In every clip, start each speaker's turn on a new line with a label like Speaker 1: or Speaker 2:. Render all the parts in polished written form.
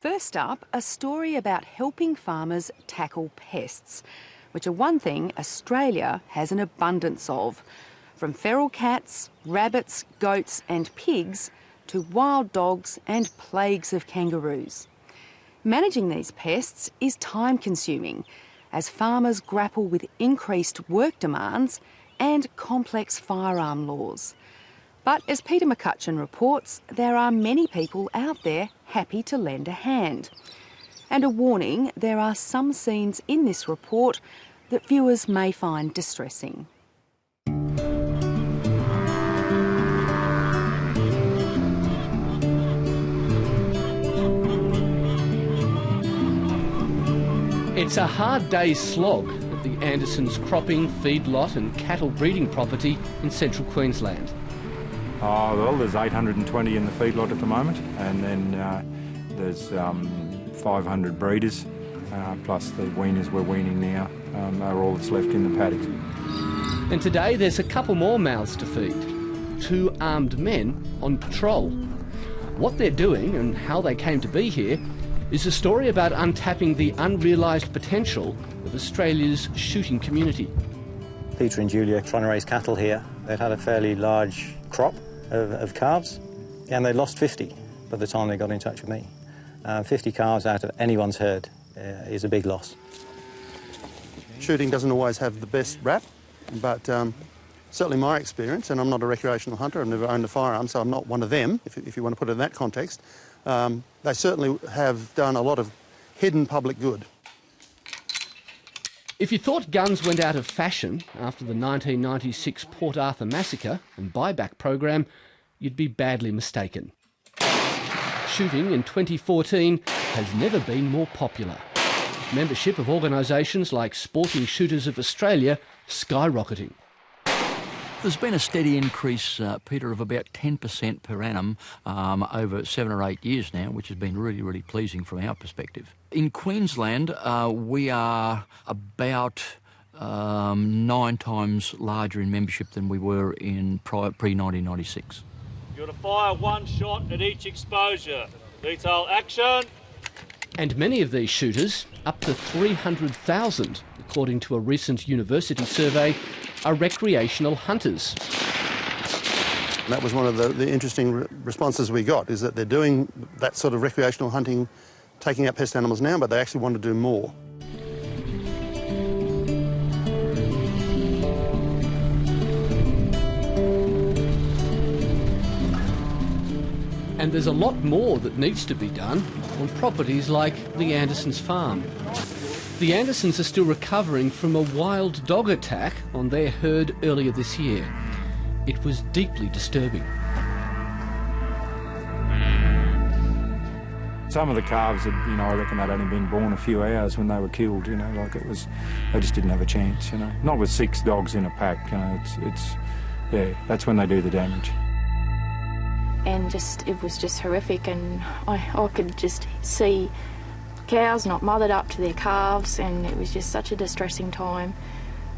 Speaker 1: First up, a story about helping farmers tackle pests, which are one thing Australia has an abundance of. From feral cats, rabbits, goats and pigs to wild dogs and plagues of kangaroos. Managing these pests is time-consuming as farmers grapple with increased work demands and complex firearm laws. But as Peter McCutcheon reports, there are many people out there happy to lend a hand. And a warning, there are some scenes in this report that viewers may find distressing.
Speaker 2: It's a hard day's slog at the Andersons cropping, feedlot and cattle breeding property in central Queensland.
Speaker 3: Oh, well, there's 820 in the feedlot at the moment, and then there's 500 breeders, plus the weaners we're weaning now are all that's left in the paddocks.
Speaker 2: And today there's a couple more mouths to feed. 2 armed men on patrol. What they're doing and how they came to be here is a story about untapping the unrealised potential of Australia's shooting community.
Speaker 4: Peter and Julia are trying to raise cattle here. They'd had a fairly large crop of calves, and they lost 50 by the time they got in touch with me. 50 calves out of anyone's herd is a big loss.
Speaker 5: Shooting doesn't always have the best rap, but certainly my experience, and I'm not a recreational hunter, I've never owned a firearm, so I'm not one of them, if you want to put it in that context, they certainly have done a lot of hidden public good.
Speaker 2: If you thought guns went out of fashion after the 1996 Port Arthur massacre and buyback program, you'd be badly mistaken. Shooting in 2014 has never been more popular. Membership of organisations like Sporting Shooters of Australia skyrocketing.
Speaker 6: There's been a steady increase, Peter, of about 10% per annum over 7 or 8 years now, which has been really, really pleasing from our perspective. In Queensland, we are about 9 times larger in membership than we were in pre-1996.
Speaker 7: You're to fire 1 shot at each exposure. Detail action.
Speaker 2: And many of these shooters, up to 300,000, according to a recent university survey, are recreational hunters.
Speaker 5: And that was one of the interesting responses we got, is that they're doing that sort of recreational hunting, taking out pest animals now, but they actually want to do more.
Speaker 2: And there's a lot more that needs to be done on properties like the Andersons farm. The Andersons are still recovering from a wild dog attack on their herd earlier this year. It was deeply disturbing.
Speaker 3: Some of the calves had, I reckon they'd only been born a few hours when they were killed, like it was, they just didn't have a chance, Not with 6 dogs in a pack, yeah, that's when they do the damage.
Speaker 8: And it was just horrific, and I could just see cows not mothered up to their calves, and it was just such a distressing time.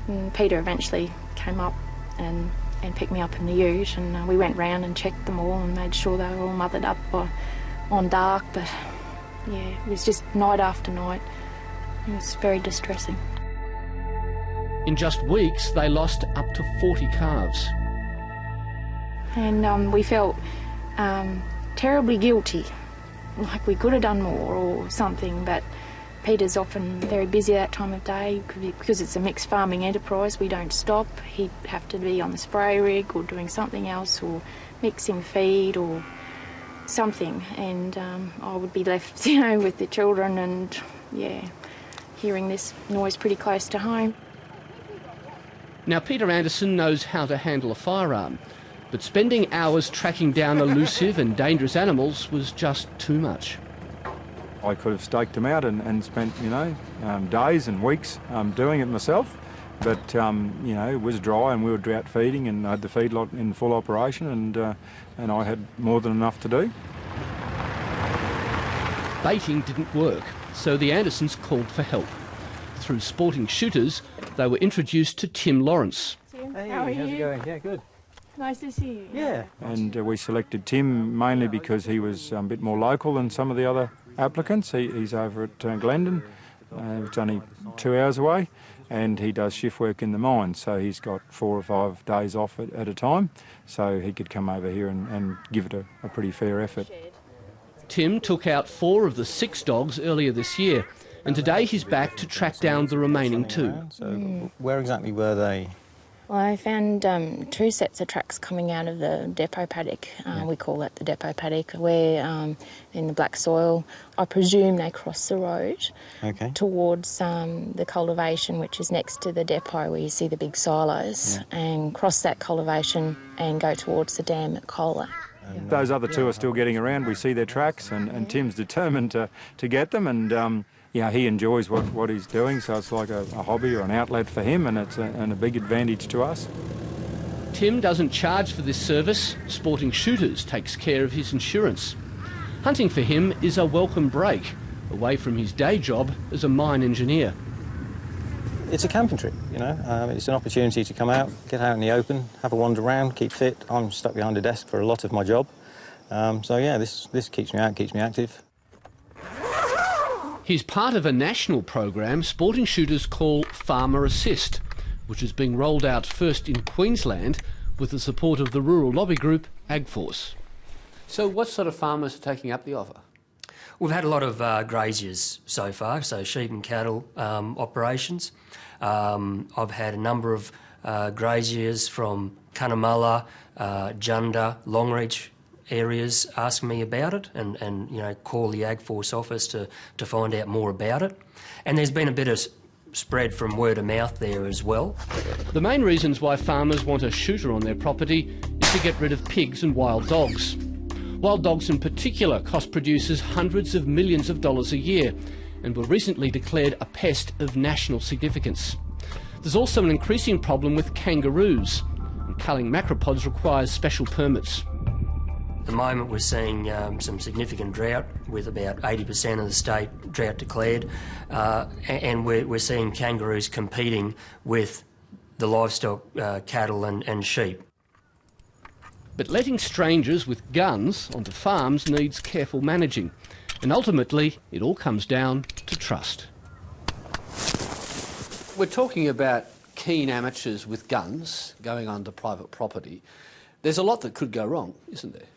Speaker 8: And Peter eventually came up and picked me up in the ute, and we went round and checked them all and made sure they were all mothered up on dark, but yeah, it was just night after night. It was very distressing.
Speaker 2: In just weeks, they lost up to 40 calves.
Speaker 8: And we felt terribly guilty, like we could have done more or something, but Peter's often very busy that time of day because it's a mixed farming enterprise. We don't stop. He'd have to be on the spray rig or doing something else or mixing feed or something, and I would be left, with the children and, yeah, hearing this noise pretty close to home.
Speaker 2: Now, Peter Anderson knows how to handle a firearm, but spending hours tracking down elusive and dangerous animals was just too much.
Speaker 3: I could have staked them out and spent, days and weeks doing it myself, but, it was dry and we were drought feeding and I had the feedlot in full operation and I had more than enough to do.
Speaker 2: Baiting didn't work, so the Andersons called for help. Through Sporting Shooters, they were introduced to Tim Lawrence.
Speaker 4: Hey, how's it going? Yeah, good.
Speaker 8: Nice to see you.
Speaker 4: Yeah.
Speaker 3: And we selected Tim mainly because he was a bit more local than some of the other applicants. He's over at Glendon, it's only 2 hours away, and he does shift work in the mine, so he's got 4 or 5 days off at a time, so he could come over here and give it a pretty fair effort.
Speaker 2: Tim took out 4 of the 6 dogs earlier this year, and today he's back to track down the remaining 2.
Speaker 4: So where exactly were they?
Speaker 8: Well, I found 2 sets of tracks coming out of the depot paddock. We call that the depot paddock, where in the black soil. I presume they crossed the road towards the cultivation, which is next to the depot where you see the big silos, and cross that cultivation and go towards the dam at Kohler.
Speaker 3: Those other 2 are still getting around. We see their tracks, and Tim's determined to get them, and yeah, he enjoys what he's doing, so it's like a hobby or an outlet for him, and it's a big advantage to us.
Speaker 2: Tim doesn't charge for this service. Sporting Shooters takes care of his insurance. Hunting for him is a welcome break, away from his day job as a mine engineer.
Speaker 4: It's a camping trip, you know. It's an opportunity to come out, get out in the open, have a wander around, keep fit. I'm stuck behind a desk for a lot of my job. So yeah, this keeps me out, keeps me active.
Speaker 2: He's part of a national program Sporting Shooters call Farmer Assist, which is being rolled out first in Queensland with the support of the rural lobby group AgForce. So what sort of farmers are taking up the offer?
Speaker 9: We've had a lot of graziers so far, so sheep and cattle operations. I've had a number of graziers from Cunnamulla, Junda, Longreach areas ask me about it and you know, call the AgForce office to find out more about it. And there's been a bit of spread from word of mouth there as well.
Speaker 2: The main reasons why farmers want a shooter on their property is to get rid of pigs and wild dogs. Wild dogs in particular cost producers hundreds of millions of dollars a year and were recently declared a pest of national significance. There's also an increasing problem with kangaroos, and culling macropods requires special permits.
Speaker 9: At the moment we're seeing some significant drought, with about 80% of the state drought declared, and we're seeing kangaroos competing with the livestock, cattle and sheep.
Speaker 2: But letting strangers with guns onto farms needs careful managing, and ultimately it all comes down to trust. We're talking about keen amateurs with guns going onto private property. There's a lot that could go wrong, isn't there?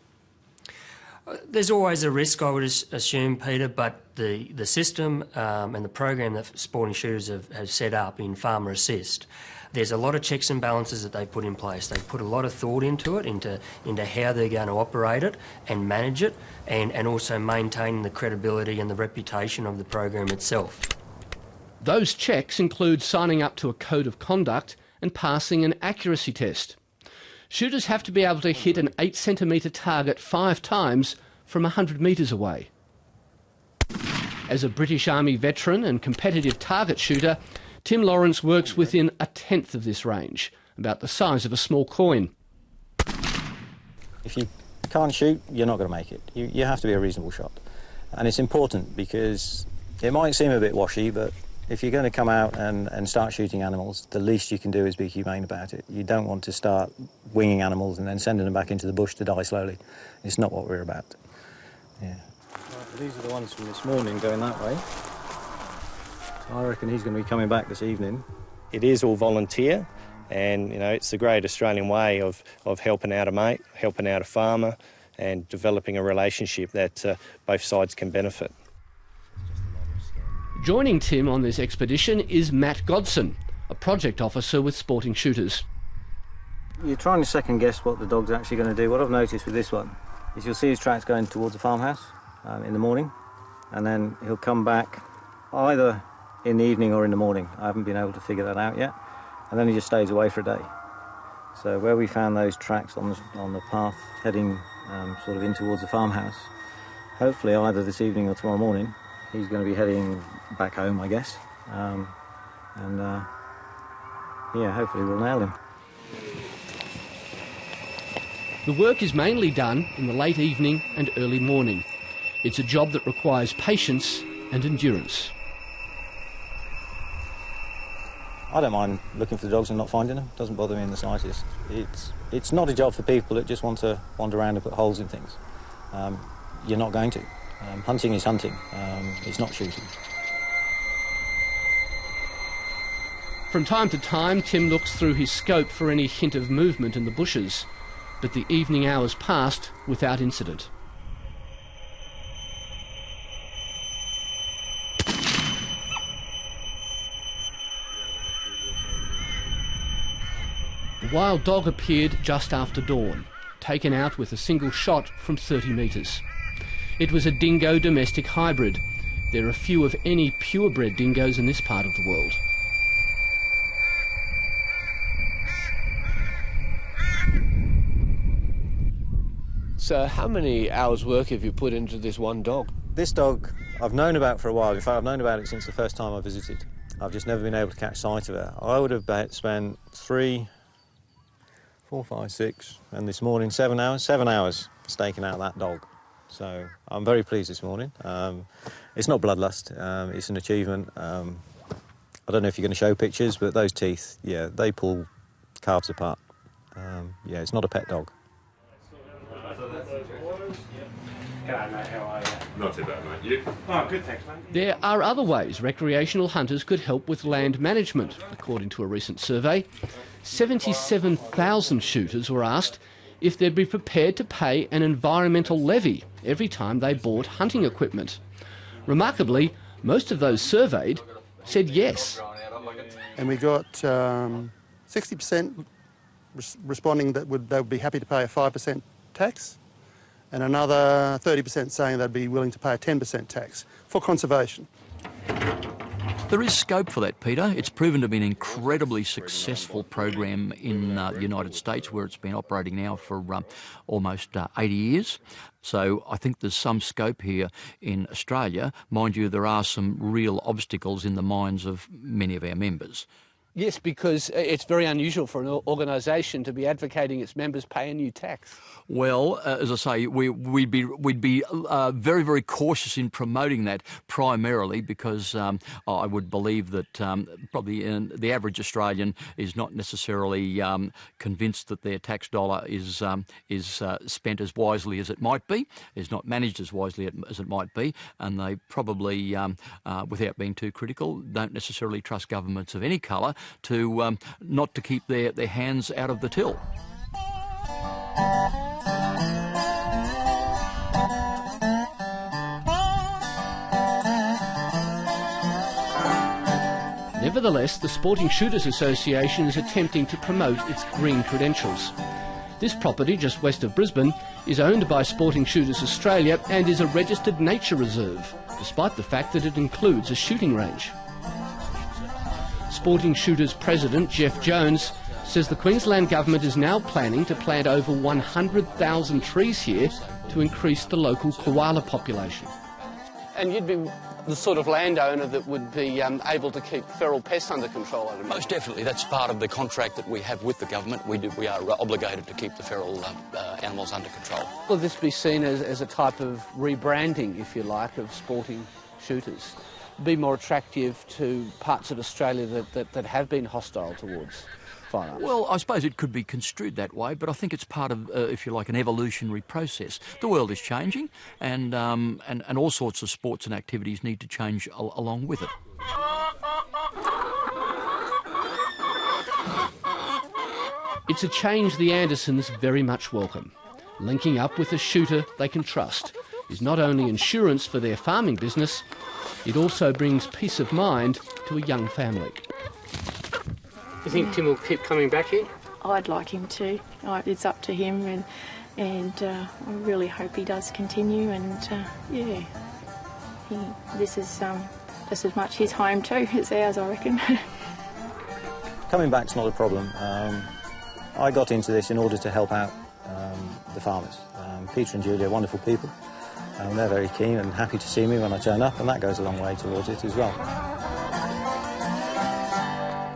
Speaker 9: There's always a risk, I would assume, Peter, but the system and the program that Sporting Shooters have set up in Farmer Assist, there's a lot of checks and balances that they put in place. They put a lot of thought into it, into how they're going to operate it and manage it, and also maintaining the credibility and the reputation of the program itself.
Speaker 2: Those checks include signing up to a code of conduct and passing an accuracy test. Shooters have to be able to hit an 8-centimetre target 5 times from 100 metres away. As a British Army veteran and competitive target shooter, Tim Lawrence works within 1/10 of this range, about the size of a small coin.
Speaker 4: If you can't shoot, you're not going to make it. You have to be a reasonable shot. And it's important because it might seem a bit washy, but if you're going to come out and start shooting animals, the least you can do is be humane about it. You don't want to start winging animals and then sending them back into the bush to die slowly. It's not what we're about. Yeah. Right, these are the ones from this morning going that way. So I reckon he's going to be coming back this evening.
Speaker 10: It is all volunteer, and you know, it's the great Australian way of helping out a mate, helping out a farmer, and developing a relationship that both sides can benefit.
Speaker 2: Joining Tim on this expedition is Matt Godson, a project officer with Sporting Shooters.
Speaker 4: You're trying to second guess what the dog's actually going to do. What I've noticed with this one is you'll see his tracks going towards the farmhouse in the morning, and then he'll come back either in the evening or in the morning. I haven't been able to figure that out yet. And then he just stays away for a day. So where we found those tracks on the path heading sort of in towards the farmhouse, hopefully either this evening or tomorrow morning, he's going to be heading back home, I guess. Yeah, hopefully we'll nail him.
Speaker 2: The work is mainly done in the late evening and early morning. It's a job that requires patience and endurance.
Speaker 4: I don't mind looking for the dogs and not finding them. It doesn't bother me in the slightest. It's not a job for people that just want to wander around and put holes in things. You're not going to. Hunting is hunting, it's not shooting.
Speaker 2: From time to time, Tim looks through his scope for any hint of movement in the bushes, but the evening hours passed without incident. The wild dog appeared just after dawn, taken out with a single shot from 30 metres. It was a dingo domestic hybrid. There are few of any purebred dingoes in this part of the world.
Speaker 11: So how many hours' work have you put into this one dog?
Speaker 4: This dog I've known about for a while. In fact, I've known about it since the first time I visited. I've just never been able to catch sight of her. I would have spent 3, 4, 5, 6, and this morning 7 hours staking out that dog. So I'm very pleased this morning. It's not bloodlust, it's an achievement. I don't know if you're going to show pictures, but those teeth, yeah, they pull calves apart. Yeah, it's not a pet dog.
Speaker 12: Not too bad, mate. You? Oh, good, thanks, mate.
Speaker 2: There are other ways recreational hunters could help with land management. According to a recent survey, 77,000 shooters were asked if they'd be prepared to pay an environmental levy every time they bought hunting equipment. Remarkably, most of those surveyed said yes.
Speaker 5: And we got 60% responding that they would be happy to pay a 5% tax, and another 30% saying they'd be willing to pay a 10% tax for conservation.
Speaker 6: There is scope for that, Peter. It's proven to be an incredibly successful program in the United States, where it's been operating now for almost 80 years. So I think there's some scope here in Australia. Mind you, there are some real obstacles in the minds of many of our members.
Speaker 2: Yes, because it's very unusual for an organisation to be advocating its members pay a new tax.
Speaker 6: Well, as I say, we'd be very, very cautious in promoting that, primarily because I would believe that probably the average Australian is not necessarily convinced that their tax dollar is spent as wisely as it might be, is not managed as wisely as it might be, and they probably, without being too critical, don't necessarily trust governments of any colour to not to keep their hands out of the till.
Speaker 2: Nevertheless, the Sporting Shooters Association is attempting to promote its green credentials. This property, just west of Brisbane, is owned by Sporting Shooters Australia and is a registered nature reserve, despite the fact that it includes a shooting range. Sporting Shooters President Jeff Jones says the Queensland Government is now planning to plant over 100,000 trees here to increase the local koala population. And you'd be the sort of landowner that would be able to keep feral pests under control, I imagine.
Speaker 6: Most definitely. That's part of the contract that we have with the government. We are obligated to keep the feral animals under control.
Speaker 2: Will this be seen as a type of rebranding, if you like, of Sporting Shooters? Be more attractive to parts of Australia that have been hostile towards firearms?
Speaker 6: Well, I suppose it could be construed that way, but I think it's part of, if you like, an evolutionary process. The world is changing, and all sorts of sports and activities need to change along with it.
Speaker 2: It's a change the Andersons very much welcome. Linking up with a shooter they can trust is not only insurance for their farming business, it also brings peace of mind to a young family. You think Tim will keep coming back here?
Speaker 8: I'd like him to. It's up to him, and I really hope he does continue. And yeah, this is just as much his home too as ours, I reckon.
Speaker 4: Coming back's not a problem. I got into this in order to help out the farmers. Peter and Julia are wonderful people. They're very keen and happy to see me when I turn up, and that goes a long way towards it as well.